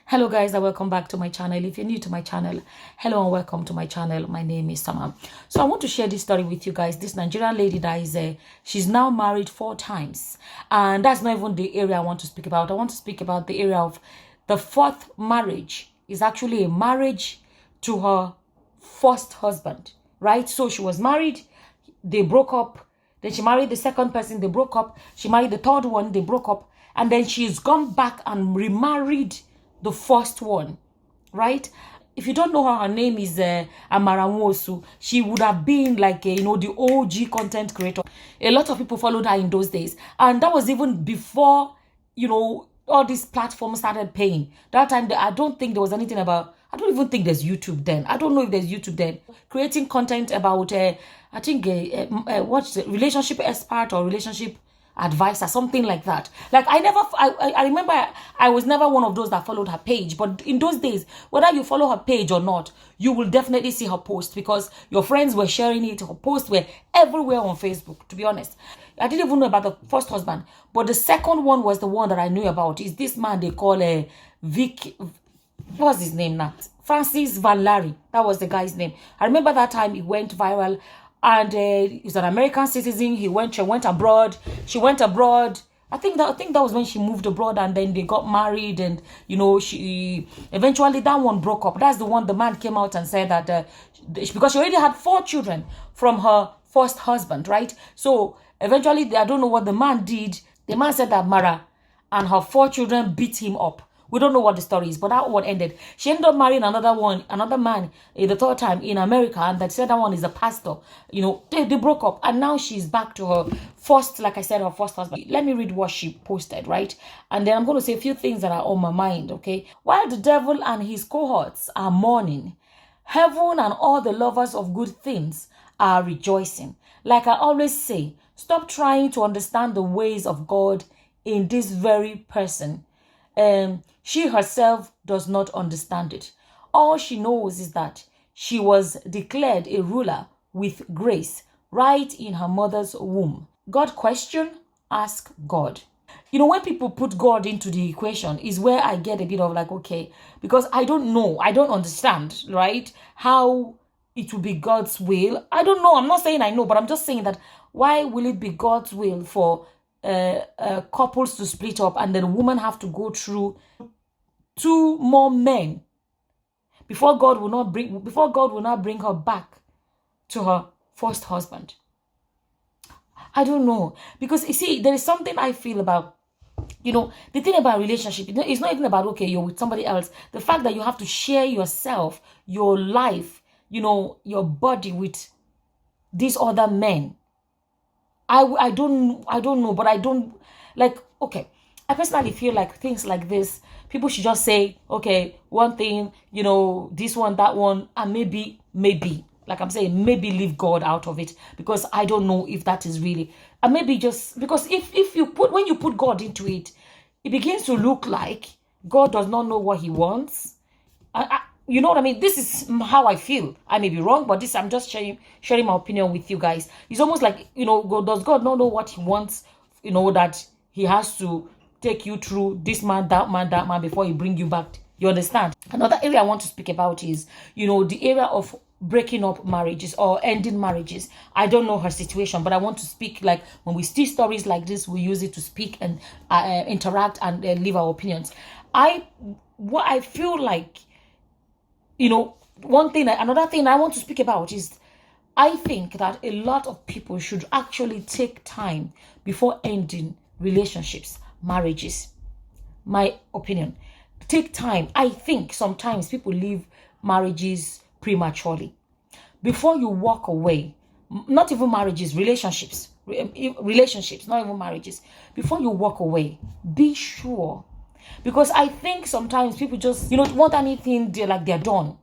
Hello guys, and welcome back to my channel. If you're new to my channel, hello and welcome to my channel. My name is Amara. So I want to share this story with you guys. This Nigerian lady that is she's now married 4 times, and that's not even the area I want to speak about. I want to speak about the area of the fourth marriage. Is actually a marriage to her first husband, right? So she was married, they broke up, then she married the second person, they broke up, she married the third one, they broke up, and then she's gone back and remarried the first one, right? If you don't know her, her name is Amara Nwosu. She would have been like the OG content creator. A lot of people followed her in those days, and that was even before all these platforms started paying. That time I don't think there was anything about, I don't even think there's YouTube then. I don't know if there's YouTube then. Creating content about I think what's the relationship expert or relationship advisor, something like that. Like I remember I was never one of those that followed her page, but in those days, whether you follow her page or not, you will definitely see her post because your friends were sharing it. Her posts were everywhere on Facebook, to be honest. I didn't even know about the first husband, but the second one was the one that I knew about. Is this man they call Vic, what's his name now? Francis Van Larry. That was the guy's name. I remember that time it went viral. And he's an American citizen. She went abroad. She went abroad. I think that was when she moved abroad, and then they got married, and she eventually, that one broke up. That's the one the man came out and said that because she already had 4 children from her first husband, right? So eventually, I don't know what the man did. The man said that Mara and her 4 children beat him up. We don't know what the story is, but that one ended. She ended up marrying another man, the third time in America, and that said that one is a pastor. They broke up, and now she's back to her first, like I said, her first husband. Let me read what she posted, right? And then I'm going to say a few things that are on my mind, okay? While the devil and his cohorts are mourning, heaven and all the lovers of good things are rejoicing. Like I always say, stop trying to understand the ways of God in this very person. She herself does not understand it. All she knows is that she was declared a ruler with grace right in her mother's womb. God question? Ask God. When people put God into the equation is where I get a bit of like, okay, because I don't know, I don't understand, right? How it will be God's will. I don't know. I'm not saying I know, but I'm just saying that why will it be God's will for couples to split up and then the woman have to go through 2 more men before God will not bring her back to her first husband? I don't know, because you see, there is something I feel about the thing about relationship. It's not even about, okay, you're with somebody else. The fact that you have to share yourself, your life, your body with these other men. I don't know, but I don't like, okay, I personally feel like things like this, people should just say, okay, one thing, this one, that one, and maybe, like I'm saying, maybe leave God out of it, because I don't know if that is really, and maybe just, because when you put God into it, it begins to look like God does not know what he wants. You know what I mean? This is how I feel. I may be wrong, but I'm just sharing my opinion with you guys. It's almost like, does God not know what he wants? That he has to take you through this man, that man before he bring you back. You understand? Another area I want to speak about is, the area of breaking up marriages or ending marriages. I don't know her situation, but I want to speak, like, when we see stories like this, we use it to speak and interact and leave our opinions. What I feel like, another thing I want to speak about is, I think that a lot of people should actually take time before ending relationships, marriages. My opinion. Take time. I think sometimes people leave marriages prematurely. Before you walk away, not even marriages, relationships, not even marriages. Before you walk away, be sure. Because I think sometimes people just, want anything, they're done.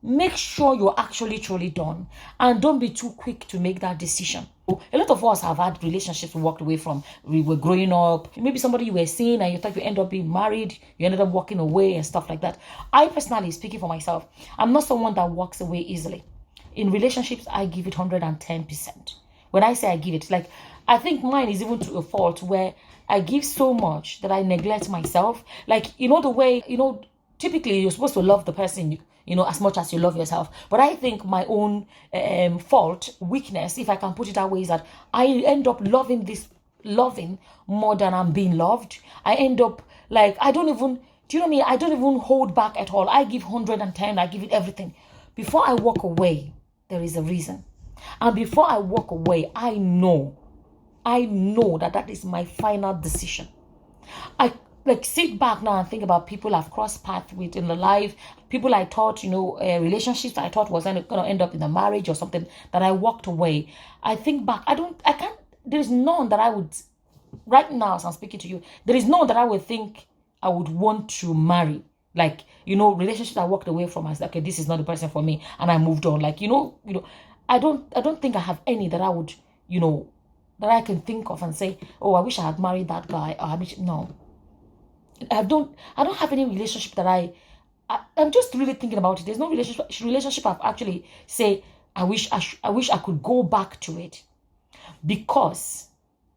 Make sure you're actually truly done, and don't be too quick to make that decision. A lot of us have had relationships we walked away from. We were growing up. Maybe somebody you were seeing and you thought you end up being married. You ended up walking away and stuff like that. I personally, speaking for myself, I'm not someone that walks away easily. In relationships, I give it 110%. When I say I give it, like, I think mine is even to a fault where I give so much that I neglect myself. Like, the way, typically you're supposed to love the person, as much as you love yourself. But I think my own fault, weakness, if I can put it that way, is that I end up loving more than I'm being loved. I end up like, I don't even, do you know me? I don't even hold back at all. I give 110, I give it everything. Before I walk away, there is a reason. And before I walk away, I know that is my final decision. I like sit back now and think about people I've crossed paths with in the life, people I thought, relationships I thought was going to end up in a marriage or something, that I walked away. I think back, there's none that I would, right now as I'm speaking to you, there is none that I would think I would want to marry. Like, relationships I walked away from, I said, okay, this is not the person for me, and I moved on. Like, I don't think I have any that I would, that I can think of and say, oh, I wish I had married that guy, or no. I don't have any relationship that I'm just really thinking about it. There's no relationship I've actually say, I wish I could go back to it, because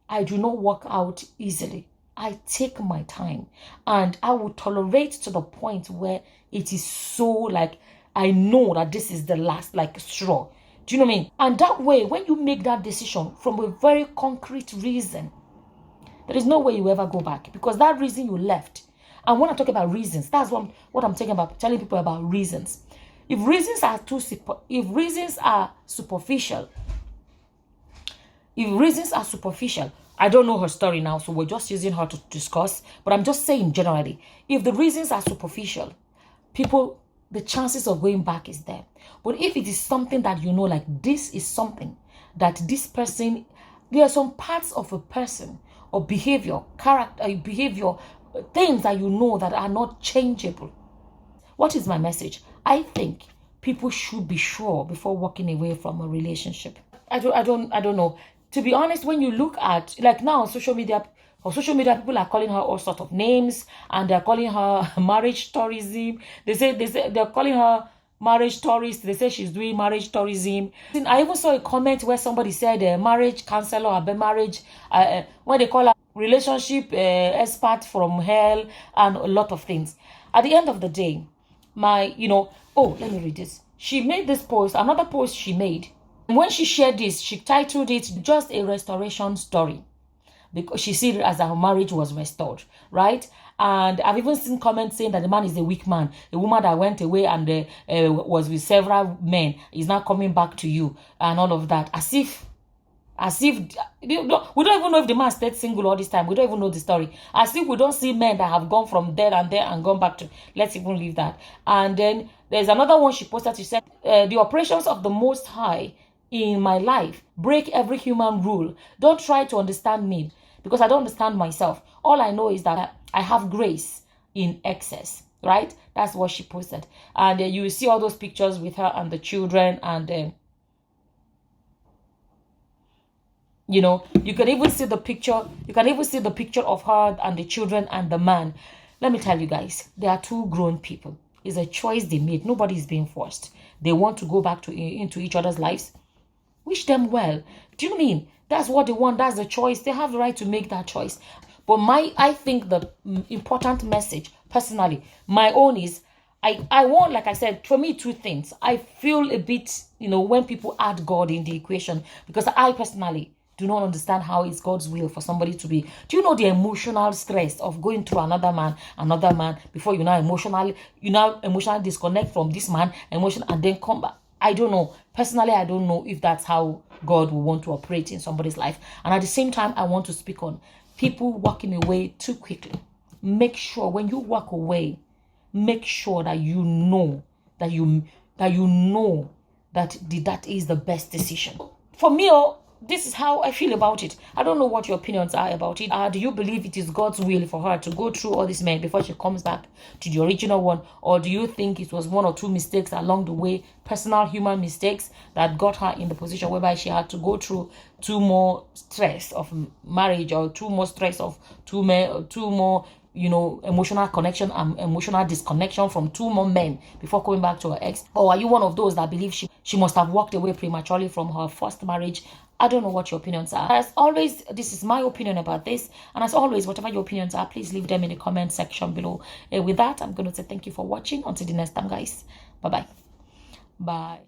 I do not work out easily. I take my time, and I will tolerate to the point where it is so like, I know that this is the last like straw. Do you know what I mean? And that way, when you make that decision from a very concrete reason, there is no way you ever go back, because that reason you left. And when I talk about reasons, that's what I'm talking about, telling people about reasons. If reasons are superficial, I don't know her story now, so we're just using her to discuss. But I'm just saying generally, if the reasons are superficial, people, the chances of going back is there. But if it is something that like this is something that this person, there are some parts of a person or behavior, things that that are not changeable. What is my message? I think people should be sure before walking away from a relationship. I don't know. To be honest, when you look at, like now on social media, people are calling her all sorts of names, and they're calling her marriage tourism. They say they're calling her marriage tourist. They say she's doing marriage tourism. I even saw a comment where somebody said marriage counselor or marriage, when they call her relationship expert from hell, and a lot of things. At the end of the day, let me read this. She made this post, another post she made. When she shared this, she titled it Just a Restoration Story, because she see it as her marriage was restored, right? And I've even seen comments saying that the man is a weak man, a woman that went away and was with several men is now coming back to you, and all of that, as if we don't even know if the man stayed single all this time. We don't even know the story. As if we don't see men that have gone from there and gone back to. Let's even leave that. And then there's another one she posted. She said, the operations of the Most High in my life break every human rule. Don't try to understand me, because I don't understand myself. All I know is that I have grace in excess, right? That's what she posted. And you will see all those pictures with her and the children, and you can even see the picture. You can even see the picture of her and the children and the man. Let me tell you guys, they are two grown people. It's a choice they made. Nobody is being forced. They want to go back into each other's lives. Wish them well. Do you know what I mean? That's what they want. That's the choice. They have the right to make that choice. But I think the important message, personally, my own is, I want, like I said, for me, two things. I feel a bit, when people add God in the equation, because I personally do not understand how it's God's will for somebody to be. Do you know the emotional stress of going through another man before you now emotionally disconnect from this man, and then come back? I don't know. Personally, I don't know if that's how God will want to operate in somebody's life. And at the same time, I want to speak on people walking away too quickly. Make sure when you walk away, make sure that you know that that is the best decision. For me, this is how I feel about it. I don't know what your opinions are about it. Do you believe it is God's will for her to go through all these men before she comes back to the original one? Or do you think it was one or two mistakes along the way, personal human mistakes, that got her in the position whereby she had to go through two more stress of marriage, or two more stress of two more emotional connection and emotional disconnection from two more men before coming back to her ex? Or are you one of those that believe she must have walked away prematurely from her first marriage I don't know what your opinions are. As always, this is my opinion about this. And as always, whatever your opinions are, please leave them in the comment section below. With that, I'm going to say thank you for watching. Until the next time, guys. Bye-bye. Bye.